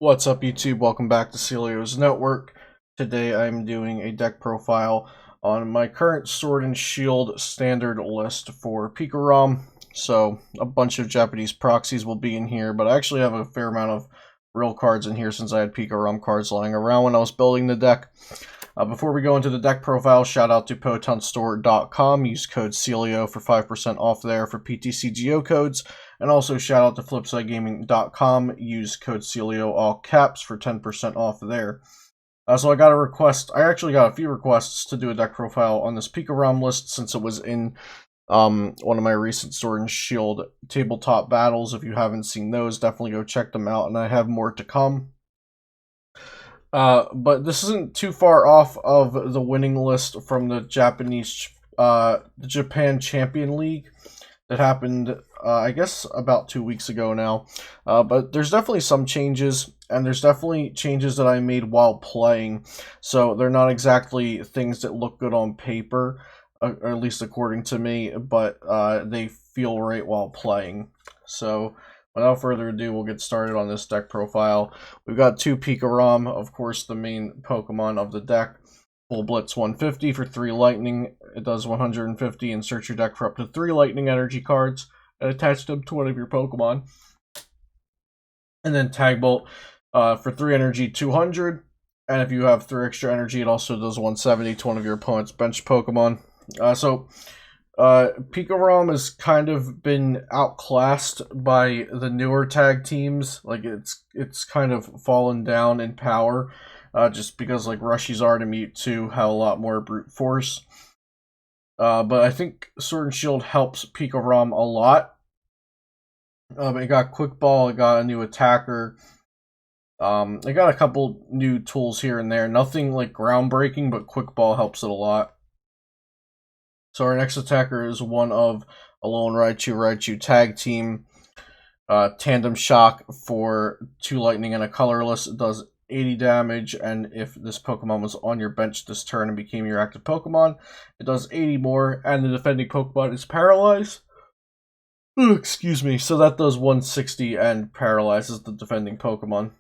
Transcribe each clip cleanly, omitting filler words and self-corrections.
What's up, YouTube? Welcome back to Celio's Network. Today I'm doing a deck profile on my current Sword and Shield standard list for Pikarom. So a bunch of Japanese proxies will be in here, but I actually have a fair amount of real cards in here since I had Pikarom cards lying around when I was building the deck. Before we go into the deck profile, shout out to PotonStore.com. Use code Celio for 5% off there for PTCGO codes. And also shout out to FlipsideGaming.com. Use code Celio all caps for 10% off there. So I got a request. I actually got a few requests to do a deck profile on this Pikarom list since it was in one of my recent Sword and Shield tabletop battles. If you haven't seen those, definitely go check them out. And I have more to come. But this isn't too far off of the winning list from the Japan Champion League that happened, I guess, about 2 weeks ago now. But there's definitely some changes, and there's definitely changes that I made while playing. So they're not exactly things that look good on paper, or at least according to me, but they feel right while playing. So without further ado, we'll get started on this deck profile. We've got two Pikarom, of course, the main Pokemon of the deck. Full Blitz 150 for 3 Lightning. It does 150 and search your deck for up to 3 Lightning Energy cards and attach them to one of your Pokemon. And then Tag Bolt for 3 Energy, 200. And if you have 3 extra energy, it also does 170 to one of your opponent's bench Pokemon. Pikarom has kind of been outclassed by the newer tag teams. Like it's kind of fallen down in power, just because like Charizard and Mewtwo have a lot more brute force. But I think Sword and Shield helps Pikarom a lot. It got Quick Ball, it got a new attacker. It got a couple new tools here and there. Nothing like groundbreaking, but Quick Ball helps it a lot. So our next attacker is one of Alolan Raichu tag team. Tandem Shock for 2 Lightning and a colorless. It does 80 damage, and if this Pokemon was on your bench this turn and became your active Pokemon, it does 80 more, and the defending Pokemon is paralyzed. Ooh, excuse me. So that does 160 and paralyzes the defending Pokemon.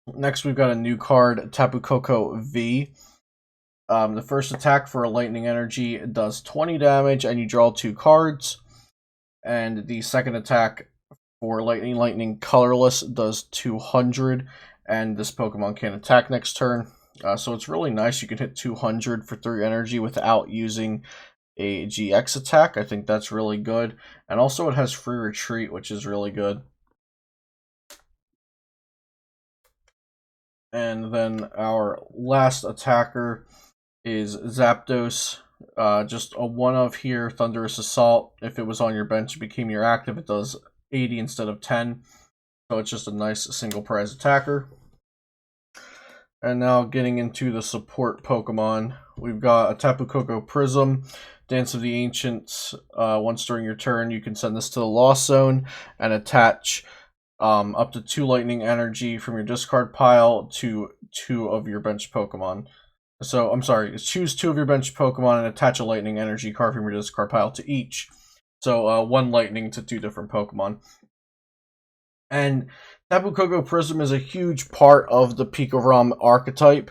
Next, we've got a new card, Tapu Koko V. The first attack for a Lightning Energy does 20 damage, and you draw 2 cards. And the second attack for Lightning Colorless does 200, and this Pokemon can attack next turn. So it's really nice. You can hit 200 for 3 energy without using a GX attack. I think that's really good. And also it has free retreat, which is really good. And then our last attacker is Zapdos. Just a one-of here, Thunderous Assault. If it was on your bench, it became your active. It does 80 instead of 10. So it's just a nice single prize attacker. And now getting into the support Pokemon. We've got a Tapu Koko Prism, Dance of the Ancients. Once during your turn, you can send this to the Lost Zone and attach up to 2 Lightning Energy from your discard pile to 2 of your bench Pokemon. So, I'm sorry, choose 2 of your bench Pokemon and attach a Lightning Energy card from your discard pile to each. So, 1 Lightning to 2 different Pokemon. And Tapu Koko Prism is a huge part of the Pikarom archetype,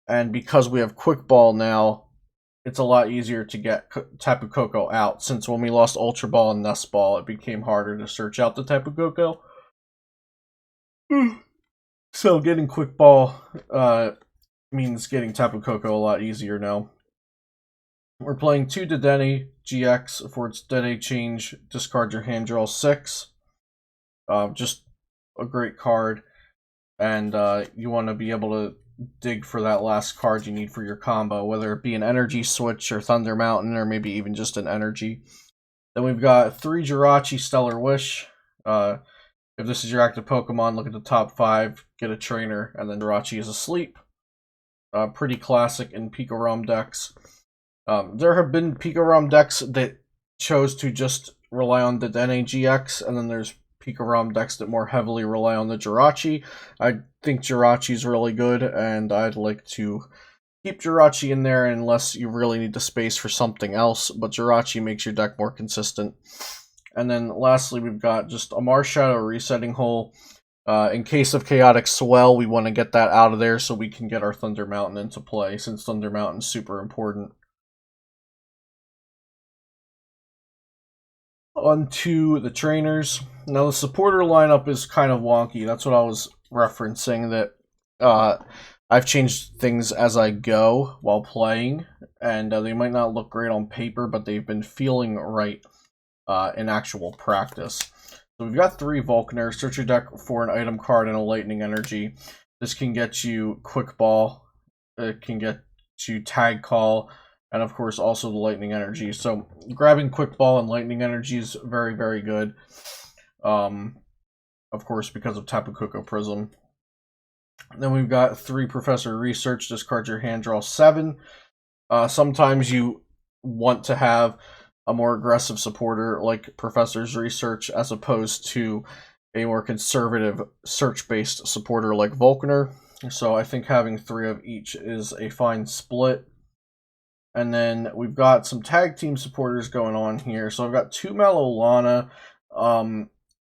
and because we have Quick Ball now, it's a lot easier to get Tapu Koko out, since when we lost Ultra Ball and Nest Ball, it became harder to search out the Tapu Koko. So getting Quick Ball means getting Tapu Koko a lot easier now. We're playing 2 Dedenne GX for its Dede change. Discard your hand, draw 6. Just a great card, and you want to be able to dig for that last card you need for your combo, whether it be an energy switch or Thunder Mountain, or maybe even just an energy. Then we've got 3 Jirachi Stellar Wish. If this is your active Pokemon, look at the top 5, get a trainer, and then Jirachi is asleep. Pretty classic in Pikarom decks. There have been Pikarom decks that chose to just rely on the Dedenne GX, and then there's Pikarom decks that more heavily rely on the Jirachi. I think Jirachi is really good, and I'd like to keep Jirachi in there unless you really need the space for something else, but Jirachi makes your deck more consistent. And then lastly, we've got just a Marshadow Resetting Hole. In case of Chaotic Swell, we want to get that out of there so we can get our Thunder Mountain into play, since Thunder Mountain's super important. On to the trainers. Now the supporter lineup is kind of wonky. That's what I was referencing, that I've changed things as I go while playing, and they might not look great on paper, but they've been feeling right in actual practice. So we've got 3 Vulcaners. Search your deck for an item card and a Lightning Energy. This can get you Quick Ball. It can get you Tag Call, and of course also the Lightning Energy. So grabbing Quick Ball and Lightning Energy is very, very good. Of course, because of Tapu Koko Prism. Then we've got 3 Professor Research. Discard your hand, draw 7. Sometimes you want to have a more aggressive supporter like Professor's Research as opposed to a more conservative search-based supporter like Vulcaner. So I think having 3 of each is a fine split. And then we've got some tag team supporters going on here. So I've got 2 Malolana.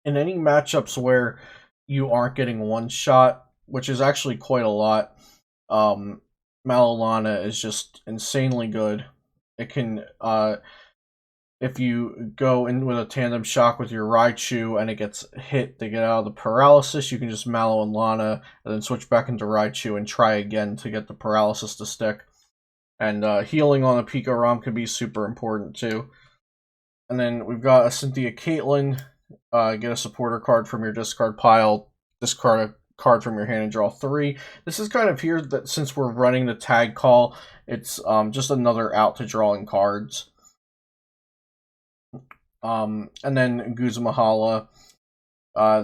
In any matchups where you aren't getting one shot, which is actually quite a lot, Malolana is just insanely good. It can, if you go in with a tandem shock with your Raichu and it gets hit to get out of the paralysis, you can just Mallow and Lana and then switch back into Raichu and try again to get the paralysis to stick. And healing on a Pikarom can be super important too. And then we've got a Cynthia Caitlyn. Get a supporter card from your discard pile, discard a card from your hand and draw 3. This is kind of here that since we're running the tag call, it's just another out to drawing cards. And then Guzmahala.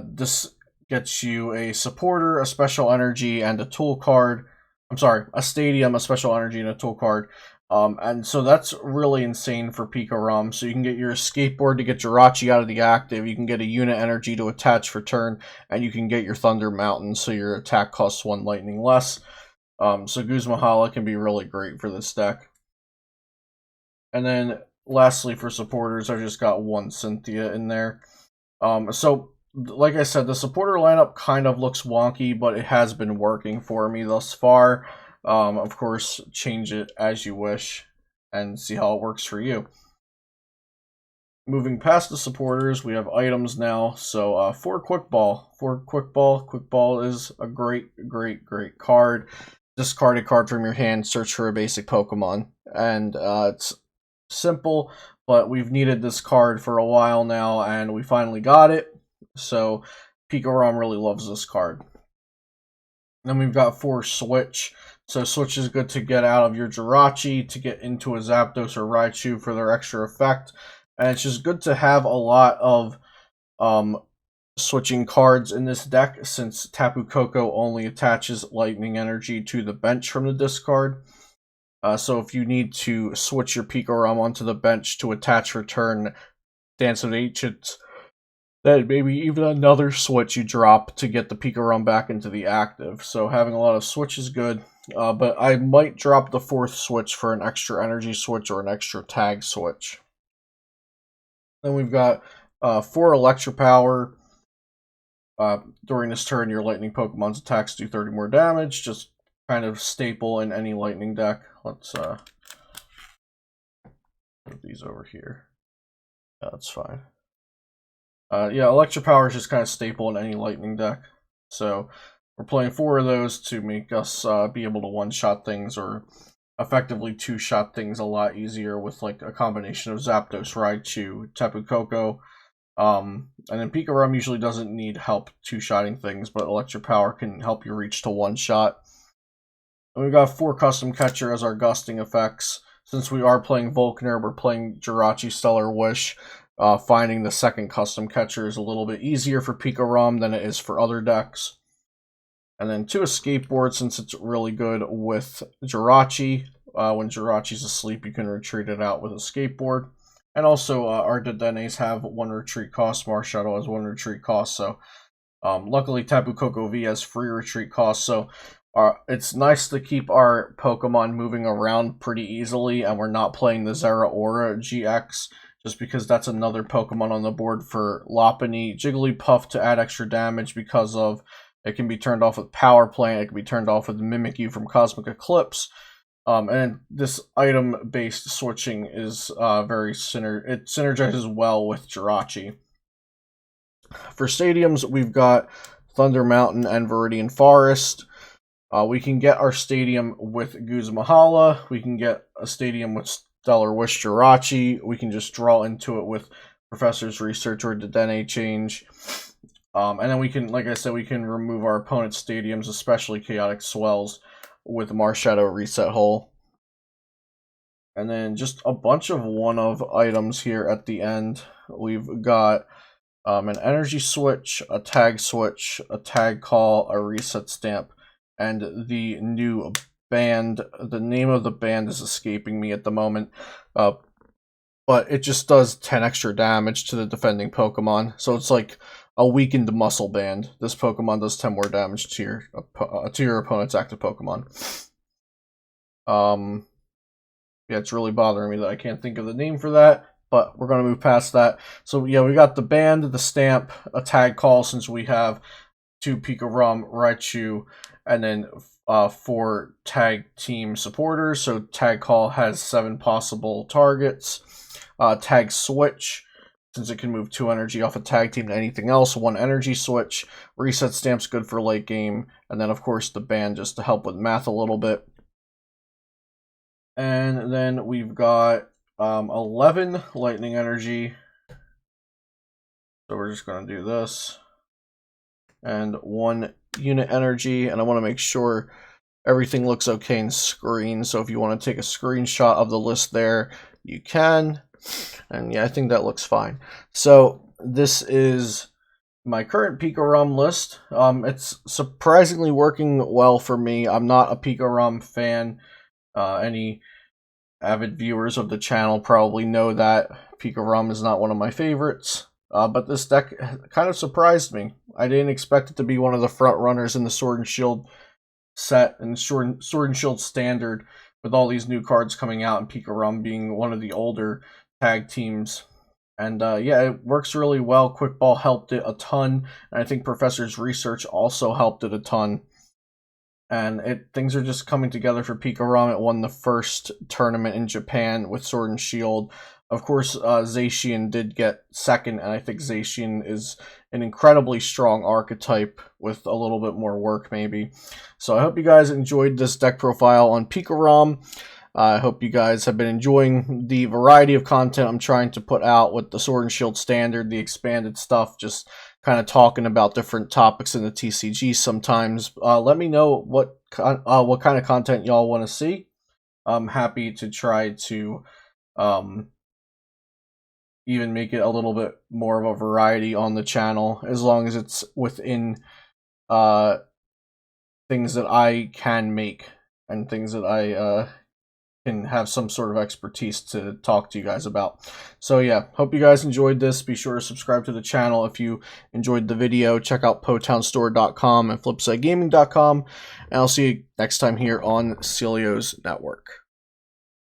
This gets you a supporter, a special energy, and a tool card. I'm sorry, a stadium, a special energy, and a tool card. And so that's really insane for Pikarom. So you can get your skateboard to get Jirachi out of the active, you can get a unit energy to attach for turn, and you can get your Thunder Mountain so your attack costs 1 lightning less. So Guzmahala can be really great for this deck. And then lastly for supporters, I've just got 1 Cynthia in there. So like I said, the supporter lineup kind of looks wonky, but it has been working for me thus far. Of course, change it as you wish and see how it works for you. Moving past the supporters, we have items now. So for Quick Ball. Quick Ball is a great card. Discard a card from your hand, search for a basic Pokemon. And it's simple, but we've needed this card for a while now, and we finally got it. So Pikarom really loves this card. Then we've got 4 Switch. So Switch is good to get out of your Jirachi, to get into a Zapdos or Raichu for their extra effect. And it's just good to have a lot of switching cards in this deck, since Tapu Koko only attaches Lightning Energy to the bench from the discard. So if you need to switch your Pikarom onto the bench to attach return Dance of Ancients, then maybe even another switch you drop to get the Pikarom back into the active. So having a lot of switch is good. But I might drop the 4th switch for an extra energy switch or an extra tag switch. Then we've got 4 Electro Power. During this turn, your lightning Pokemon's attacks do 30 more damage. Just kind of staple in any lightning deck. Let's put these over here. Yeah, that's fine. Yeah, Electro Power is just kind of staple in any lightning deck. So we're playing 4 of those to make us be able to one-shot things, or effectively two-shot things a lot easier with like a combination of Zapdos, Raichu, Tapu Koko. And then Pikarom usually doesn't need help two-shotting things, but Electro Power can help you reach to one-shot. And we've got 4 Custom Catcher as our gusting effects. Since we are playing Vulcaner, we're playing Jirachi Stellar Wish. Finding the second Custom Catcher is a little bit easier for Pikarom than it is for other decks. And then 2 Escape Board, since it's really good with Jirachi. When Jirachi's asleep, you can retreat it out with a skateboard. And also, our Dedenes have 1 retreat cost, Marshadow has 1 retreat cost, so luckily Tapu Koko V has free retreat cost, so it's nice to keep our Pokemon moving around pretty easily, and we're not playing the Zeraora GX, just because that's another Pokemon on the board for Lopunny. Jigglypuff to add extra damage because of it can be turned off with Power Plant, it can be turned off with Mimikyu from Cosmic Eclipse. And this item-based switching is it synergizes well with Jirachi. For stadiums, we've got Thunder Mountain and Viridian Forest. We can get our stadium with Guzmahala. We can get a stadium with Stellar Wish Jirachi. We can just draw into it with Professor's Research or Dedenne Change. And then we can, like I said, we can remove our opponent's stadiums, especially Chaotic Swells, with Marshadow Reset Hole. And then just a bunch of one-of items here at the end. We've got an Energy Switch, a Tag Switch, a Tag Call, a Reset Stamp, and the new band. The name of the band is escaping me at the moment, but it just does 10 extra damage to the defending Pokemon. So it's like a weakened muscle band. This Pokemon does 10 more damage to your opponent's active Pokemon. Yeah, it's really bothering me that I can't think of the name for that, but we're going to move past that. So yeah, we got the band, the stamp, a Tag Call, since we have 2 Pikarom, Raichu, and then 4 tag team supporters. So Tag Call has 7 possible targets. Tag Switch, since it can move 2 energy off a tag team to anything else, 1 energy switch. Reset Stamp's good for late game. And then, of course, the band just to help with math a little bit. And then we've got 11 Lightning Energy. So we're just going to do this. And 1 Unit Energy. And I want to make sure everything looks okay in screen. So if you want to take a screenshot of the list there, you can. And yeah, I think that looks fine. So this is my current Pikarom list. It's surprisingly working well for me. I'm not a Pikarom fan. Any avid viewers of the channel probably know that Pikarom is not one of my favorites. But this deck kind of surprised me. I didn't expect it to be one of the front runners in the Sword and Shield set and Sword and Shield Standard, with all these new cards coming out and Pikarom being one of the older tag teams. And yeah, it works really well. Quick Ball helped it a ton, and I think Professor's Research also helped it a ton. And things are just coming together for Pikarom. It won the first tournament in Japan with Sword and Shield. Of course, Zacian did get second, and I think Zacian is an incredibly strong archetype with a little bit more work, maybe. So I hope you guys enjoyed this deck profile on Pikarom. I hope you guys have been enjoying the variety of content I'm trying to put out with the Sword and Shield Standard, the expanded stuff, just kind of talking about different topics in the TCG sometimes. Let me know what kind of content y'all want to see. I'm happy to try to even make it a little bit more of a variety on the channel, as long as it's within things that I can make and things that I can have some sort of expertise to talk to you guys about. So yeah, hope you guys enjoyed this. Be sure to subscribe to the channel if you enjoyed the video. Check out PotownStore.com and FlipsideGaming.com, and I'll see you next time here on Celio's Network.